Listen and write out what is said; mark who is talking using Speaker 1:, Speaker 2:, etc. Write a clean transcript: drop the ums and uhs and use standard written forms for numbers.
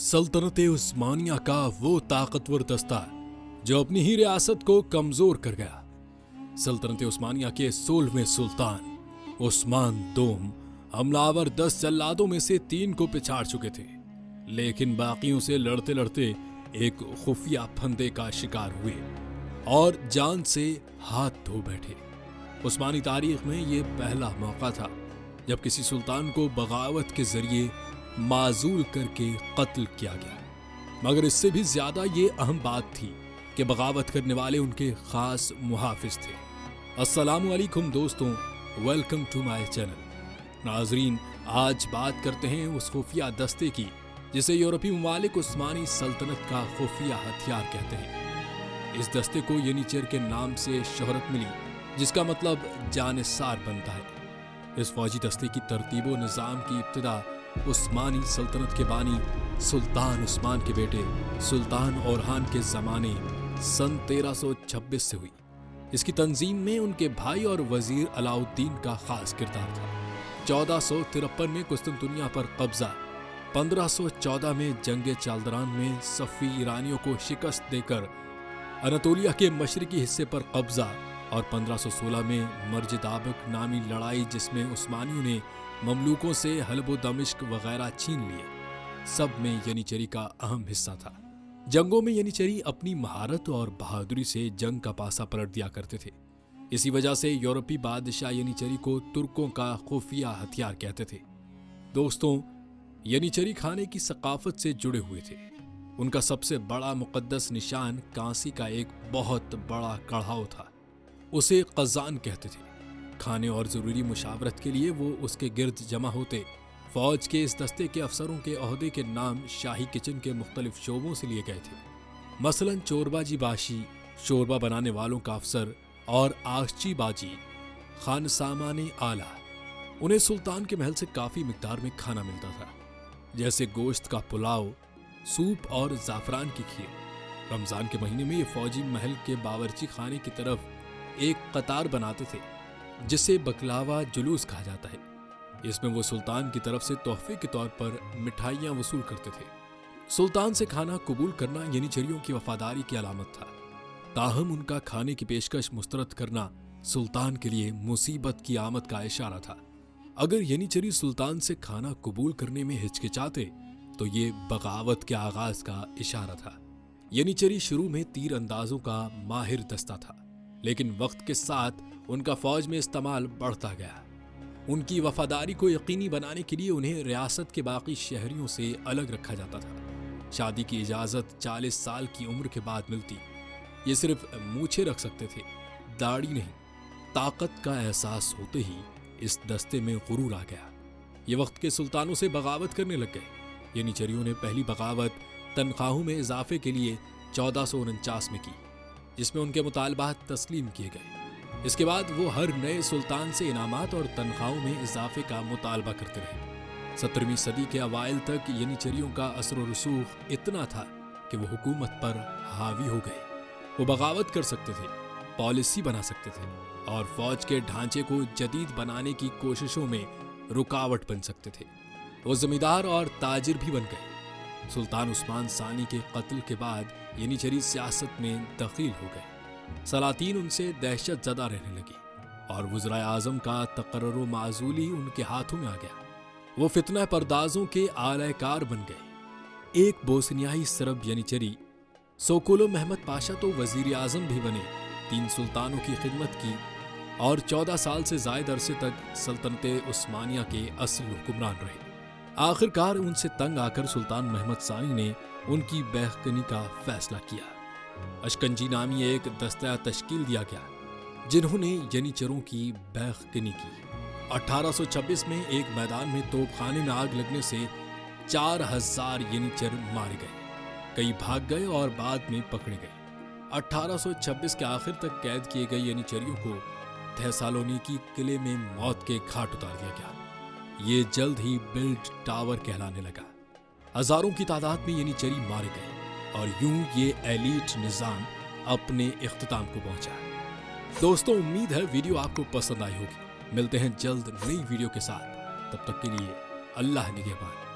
Speaker 1: सल्तनत उस्मानिया का वो ताकतवर दस्ता जो अपनी ही रियासत को कमजोर कर गया। सल्तनत उस्मानिया के 16वें सुल्तान उस्मान दोम हमलावर 10 जल्लादों में से 3 को पिछाड़ चुके थे, लेकिन बाकियों से लड़ते लड़ते एक खुफिया फंदे का शिकार हुए और जान से हाथ धो बैठे। उस्मानी तारीख में ये पहला मौका था जब किसी सुल्तान को बगावत के जरिए माजूल करके कत्ल किया गया, मगर इससे भी ज्यादा ये अहम बात थी कि बगावत करने वाले उनके खास मुहाफिज थे। अस्सलामु अलैकुम दोस्तों, वेलकम टू माय चैनल। नाजरीन, आज बात करते हैं उस खुफिया दस्ते की जिसे यूरोपीय ममालिक उस्मानी सल्तनत का खुफिया हथियार कहते हैं। इस दस्ते को यनीचर के नाम से शोहरत मिली, जिसका मतलब जानिसार बनता है। इस फौजी दस्ते की तरतीब व निज़ाम की इब्तिदा उस्मानी सल्तनत के बानी सुल्तान उस्मान के बेटे सुल्तान ओरहान के ज़माने सन 1326 से हुई। इसकी तंजीम में उनके भाई और वजीर अलाउद्दीन का खास किरदार था। 1453 में कुस्तुनतुनिया पर कब्जा, 1514 में जंगे चालदरान में सफ़ी ईरानियों को शिकस्त देकर अनातोलिया के मशरकी हिस्से पर कब्जा और 1516 में मर्ज दाबक नामी लड़ाई जिसमें उस्मानियों ने ममलूकों से हलब व दमिश्क वगैरह छीन लिए, सब में यनीचरी का अहम हिस्सा था। जंगों में यनीचरी अपनी महारत और बहादुरी से जंग का पासा पलट दिया करते थे। इसी वजह से यूरोपीय बादशाह यनीचरी को तुर्कों का खुफिया हथियार कहते थे। दोस्तों, यनीचरी खाने की सकाफत से जुड़े हुए थे। उनका सबसे बड़ा मुकद्दस निशान कांसी का एक बहुत बड़ा कढ़ाव था। उसे कज़ान कहते थे। खाने और ज़रूरी मुशावरत के लिए वो उसके गिर्द जमा होते। फौज के इस दस्ते के अफसरों के ओहदे के नाम शाही किचन के मुख्तलिफ शोबों से लिए गए थे, मसलन चोरबाजी बाशी, शोरबा बनाने वालों का अफसर, और आशची बाजी, खानसामाने आला। उन्हें सुल्तान के महल से काफ़ी मिकदार में खाना मिलता था, जैसे गोश्त का पुलाव, सूप और ज़ाफ़रान की खीर। रमज़ान के महीने में ये फौजी महल के बावर्ची खाने की तरफ एक कतार बनाते थे जिसे बकलावा जुलूस कहा जाता है। इसमें वो सुल्तान की तरफ से तोहफे के तौर पर मिठाइयाँ वसूल करते थे। सुल्तान से खाना कबूल करना यनीचरियों की वफादारी की अलामत था, ताहम उनका खाने की पेशकश मुस्तरद करना सुल्तान के लिए मुसीबत की आमद का इशारा था। अगर यनीचरी सुल्तान से खाना कबूल करने में हिचकिचाते तो ये बगावत के आगाज का इशारा था। यनीचरी शुरू में तीर अंदाजों का माहिर दस्ता था, लेकिन वक्त के साथ उनका फौज में इस्तेमाल बढ़ता गया। उनकी वफादारी को यकीनी बनाने के लिए उन्हें रियासत के बाकी शहरियों से अलग रखा जाता था। शादी की इजाज़त 40 साल की उम्र के बाद मिलती। ये सिर्फ मूछें रख सकते थे, दाढ़ी नहीं। ताकत का एहसास होते ही इस दस्ते में गुरूर आ गया। ये वक्त के सुल्तानों से बगावत करने लग गए। यनीचरियों ने पहली बगावत तनख्वाहों में इजाफे के लिए 1449 में की, जिसमें उनके मुतालबात तस्लीम किए गए। इसके बाद वो हर नए सुल्तान से इनामात और तनख्वाहों में इजाफे का मुतालबा करते रहे। 17वीं सदी के अवाइल तक यनीचरियों का असर व रसूख इतना था कि वो हुकूमत पर हावी हो गए। वो बगावत कर सकते थे, पॉलिसी बना सकते थे और फौज के ढांचे को जदीद बनाने की कोशिशों में रुकावट बन सकते थे। वो जमींदार और ताजिर भी बन गए। सुल्तान उस्मान सानी के कत्ल के बाद यनीचरी सियासत में दखील हो गए। सलातीन उनसे दहशत ज़दा रहने लगी और वज़राए आज़म का तकर्रुर माज़ूली उनके हाथों में आ गया। वो फितना पर्दाजों के आलयकार बन गए। एक बोस्नियाई सरब यनीचरी सोकोलो महमद पाशा तो वज़ीर आज़म भी बने, 3 सुल्तानों की खिदमत की और 14 साल से ज़ायद अरसे तक सल्तनत उस्मानिया के असल हुक्मरान रहे। आखिरकार उनसे तंग आकर सुल्तान महमद सानी ने उनकी बेहकनी का फैसला किया। अशकंजी नामी एक दस्ता तश्कील दिया गया, जिन्होंने यनीचरों की बेहकनी की। 1826 में एक मैदान में तोपखाने में आग लगने से 4000 यनीचर मारे गए। कई भाग गए और बाद में पकड़े गए। 1826 के आखिर तक कैद किए गए यनीचरियों को थेसालोनिकी किले में मौत के घाट उतार दिया गया। ये जल्द ही बिल्ड टावर कहलाने लगा। हजारों की तादाद में यनीचरी मारे गए और यूं ये एलीट निज़ाम अपने इख्तिताम को पहुंचा। दोस्तों, उम्मीद है वीडियो आपको पसंद आई होगी। मिलते हैं जल्द नई वीडियो के साथ। तब तक के लिए अल्लाह निगहबान।